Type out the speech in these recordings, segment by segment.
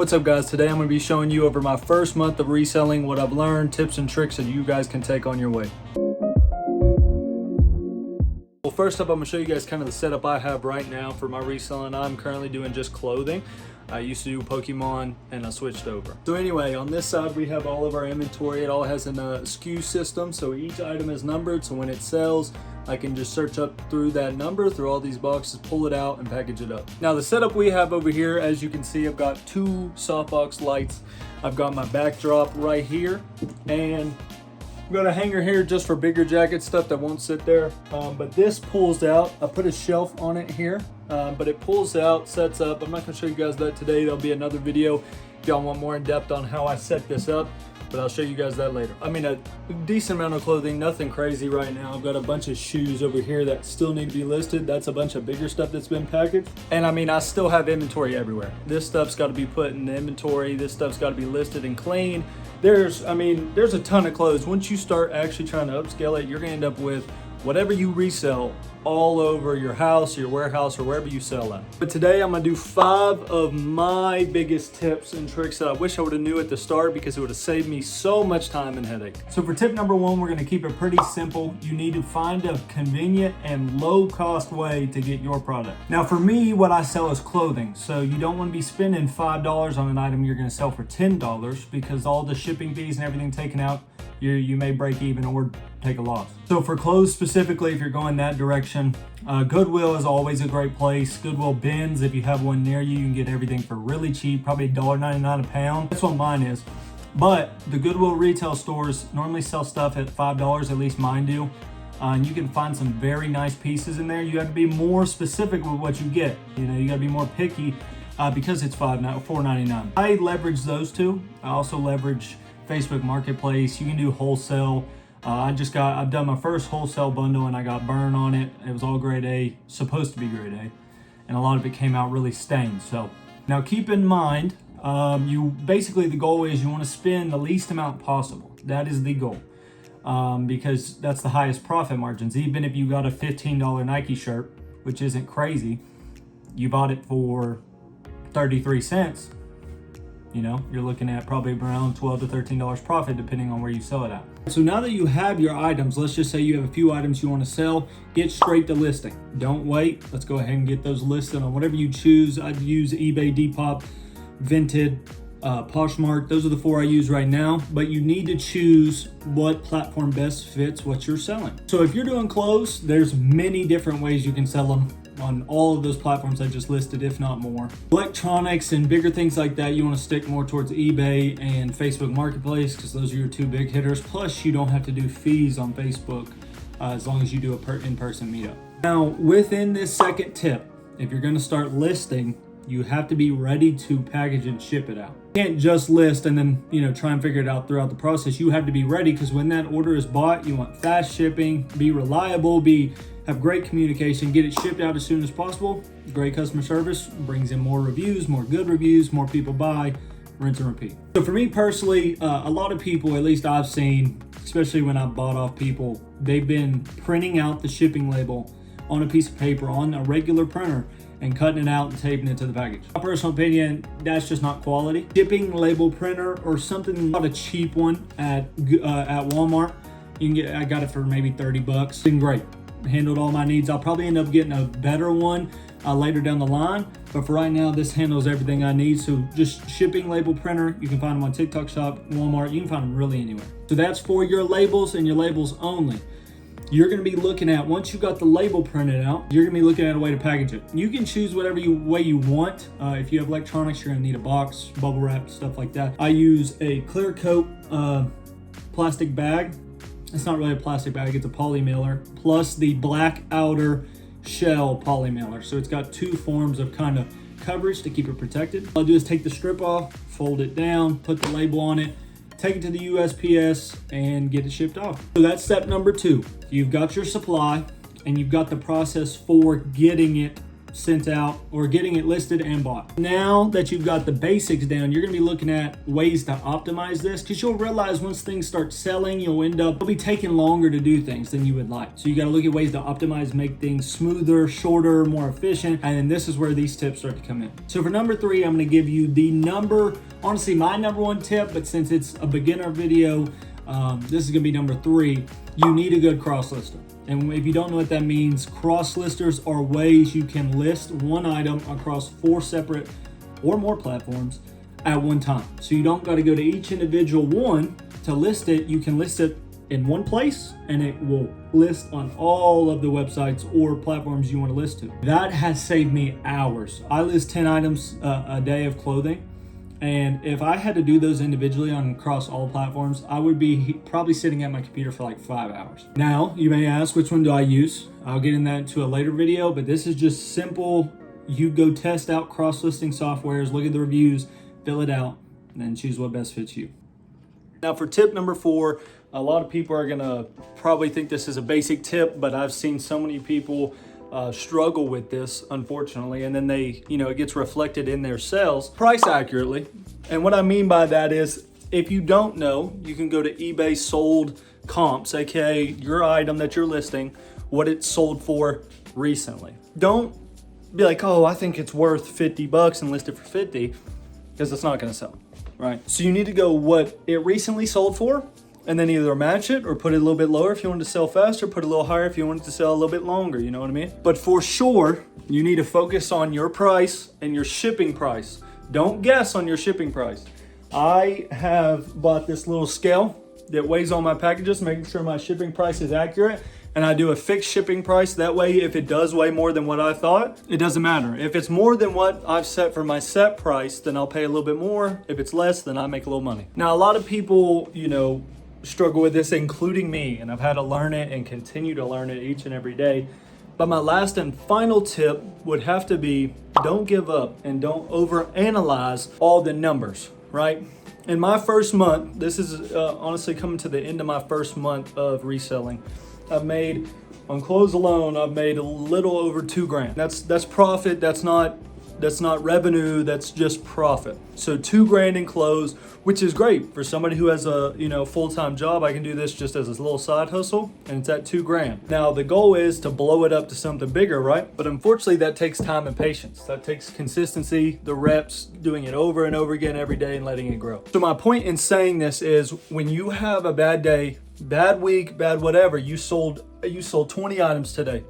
What's up guys, today I'm going to be showing you over my first month of reselling what I've learned, tips and tricks that you guys can take on your way. Well, first up I'm going to show you guys kind of the setup I have right now for my reselling. I'm currently doing just clothing. I used to do Pokemon and I switched over. So anyway, on this side we have all of our inventory. It all has a SKU system, so each item is numbered, so when it sells I can just search up through that number, through all these boxes, pull it out and package it up. Now the setup we have over here, as you can see, I've got two softbox lights. I've got my backdrop right here, and I've got a hanger here just for bigger jacket stuff that won't sit there. But this pulls out. I put a shelf on it here, but it pulls out, sets up. I'm not gonna show you guys that today. There'll be another video if y'all want more in depth on how I set this up, but I'll show you guys that later. I mean, a decent amount of clothing, nothing crazy right now. I've got a bunch of shoes over here that still need to be listed. That's a bunch of bigger stuff that's been packaged. And I mean, I still have inventory everywhere. This stuff's got to be put in the inventory. This stuff's got to be listed and clean. There's a ton of clothes. Once you start actually trying to upscale it, you're gonna end up with whatever you resell all over your house, your warehouse, or wherever you sell at. But today I'm gonna do 5 of my biggest tips and tricks that I wish I would have knew at the start, because it would have saved me so much time and headache. So for tip number 1, we're gonna keep it pretty simple. You need to find a convenient and low cost way to get your product. Now for me, what I sell is clothing. So you don't wanna be spending $5 on an item you're gonna sell for $10, because all the shipping fees and everything taken out, you may break even or take a loss. So for clothes specifically, if you're going that direction, Goodwill is always a great place. Goodwill bins, if you have one near you, you can get everything for really cheap, probably $1.99 a pound. That's what mine is. But the Goodwill retail stores normally sell stuff at $5, at least mine do. And you can find some very nice pieces in there. You have to be more specific with what you get. You know, you gotta be more picky because it's $4.99. I leverage those two. I also leverage Facebook Marketplace. You can do wholesale. I've done my first wholesale bundle and I got burn on it. It was all grade A, supposed to be grade A, and a lot of it came out really stained. So now keep in mind, the goal is you want to spend the least amount possible. That is the goal, because that's the highest profit margins. Even if you got a $15 Nike shirt, which isn't crazy, you bought it for 33 cents. You know, you're looking at probably around $12 to $13 profit depending on where you sell it at. So now that you have your items, let's just say you have a few items you want to sell, get straight to listing. Don't wait. Let's go ahead and get those listed on whatever you choose. I'd use eBay, Depop, Vinted, Poshmark. Those are the 4 I use right now, but you need to choose what platform best fits what you're selling. So if you're doing clothes, there's many different ways you can sell them on all of those platforms I just listed, if not more. Electronics and bigger things like that, you want to stick more towards eBay and Facebook Marketplace, because those are your 2 big hitters. Plus, you don't have to do fees on Facebook as long as you do a in-person meetup. Now, within this second tip, if you're going to start listing, you have to be ready to package and ship it out. You can't just list and then, try and figure it out throughout the process. You have to be ready, because when that order is bought, you want fast shipping, be reliable, have great communication, get it shipped out as soon as possible. Great customer service brings in more reviews, more good reviews, more people buy, rinse and repeat. So for me personally, a lot of people, at least I've seen, especially when I've bought off people, they've been printing out the shipping label on a piece of paper on a regular printer and cutting it out and taping it to the package. My personal opinion, that's just not quality. Shipping label printer or something, not a cheap one at Walmart. I got it for maybe $30. It's been great. Handled all my needs. I'll probably end up getting a better one later down the line, but for right now, this handles everything I need. So just shipping label printer, you can find them on TikTok Shop, Walmart, you can find them really anywhere. So that's for your labels and your labels only. You're going to be looking at, once you got the label printed out, you're going to be looking at a way to package it. You can choose whatever way you want. If you have electronics, you're going to need a box, bubble wrap, stuff like that. I use a clear coat plastic bag. It's not really a plastic bag, it's a poly mailer, plus the black outer shell poly mailer. So it's got 2 forms of kind of coverage to keep it protected. All I'll do is take the strip off, fold it down, put the label on it, take it to the USPS, and get it shipped off. So that's step number 2. You've got your supply, and you've got the process for getting it sent out or getting it listed and bought. Now that you've got the basics down, you're gonna be looking at ways to optimize this, because you'll realize once things start selling, you'll be taking longer to do things than you would like. So you gotta look at ways to optimize, make things smoother, shorter, more efficient, and then this is where these tips start to come in. So for number 3, I'm gonna give you honestly my number 1 tip, but since it's a beginner video, this is gonna be number 3. You need a good cross lister. And if you don't know what that means, cross listers are ways you can list one item across 4 separate or more platforms at one time. So you don't got to go to each individual one to list it. You can list it in one place and it will list on all of the websites or platforms you want to list to. That has saved me hours. I list 10 items a day of clothing. And if I had to do those individually across all platforms, I would be probably sitting at my computer for like 5 hours. Now, you may ask, which one do I use? I'll get in that into a later video, but this is just simple. You go test out cross-listing softwares, look at the reviews, fill it out, and then choose what best fits you. Now for tip number 4, a lot of people are gonna probably think this is a basic tip, but I've seen so many people struggle with this, unfortunately, and then it gets reflected in their sales. Price accurately. And what I mean by that is, if you don't know, you can go to eBay sold comps, aka your item that you're listing, what it sold for recently. Don't be like, oh, I think it's worth $50 and list it for 50, because it's not gonna sell, right? So you need to go what it recently sold for, and then either match it or put it a little bit lower if you want it to sell faster, put it a little higher if you want it to sell a little bit longer, you know what I mean? But for sure, you need to focus on your price and your shipping price. Don't guess on your shipping price. I have bought this little scale that weighs all my packages, making sure my shipping price is accurate, and I do a fixed shipping price. That way, if it does weigh more than what I thought, it doesn't matter. If it's more than what I've set for my set price, then I'll pay a little bit more. If it's less, then I make a little money. Now, a lot of people, struggle with this, including me, and I've had to learn it and continue to learn it each and every day. But my last and final tip would have to be, don't give up and don't overanalyze all the numbers, right? In my first month, this is honestly coming to the end of my first month of reselling, I've made, on clothes alone, I've made a little over $2,000. That's profit. That's not revenue, that's just profit. So $2,000 in clothes, which is great for somebody who has a full-time job. I can do this just as a little side hustle, and it's at $2,000. Now the goal is to blow it up to something bigger, right? But unfortunately that takes time and patience. That takes consistency, the reps, doing it over and over again every day and letting it grow. So my point in saying this is, when you have a bad day, bad week, bad whatever, you sold 20 items today.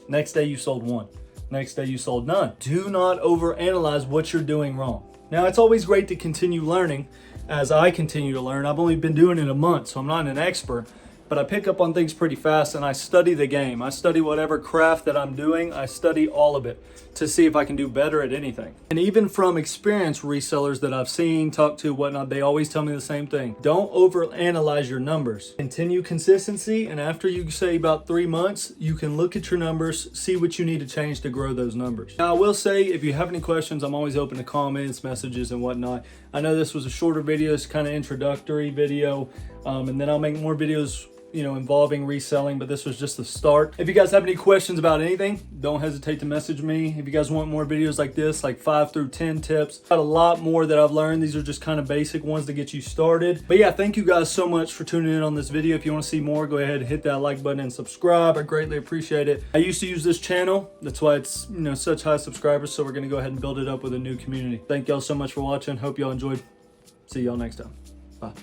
Next day you sold 1. Next day you sold none. Do not overanalyze what you're doing wrong. Now, it's always great to continue learning as I continue to learn. I've only been doing it a month, so I'm not an expert, but I pick up on things pretty fast and I study the game. I study whatever craft that I'm doing. I study all of it to see if I can do better at anything. And even from experienced resellers that I've seen, talked to, whatnot, they always tell me the same thing. Don't overanalyze your numbers. Continue consistency, and after you say about 3 months, you can look at your numbers, see what you need to change to grow those numbers. Now, I will say, if you have any questions, I'm always open to comments, messages, and whatnot. I know this was a shorter video, it's kind of introductory video, and then I'll make more videos involving reselling, but this was just the start. If you guys have any questions about anything, don't hesitate to message me. If you guys want more videos like this, like 5 through 10 tips, got a lot more that I've learned. These are just kind of basic ones to get you started. But yeah, thank you guys so much for tuning in on this video. If you want to see more, go ahead and hit that like button and subscribe. I greatly appreciate it. I used to use this channel. That's why it's such high subscribers. So we're going to go ahead and build it up with a new community. Thank y'all so much for watching. Hope y'all enjoyed. See y'all next time. Bye.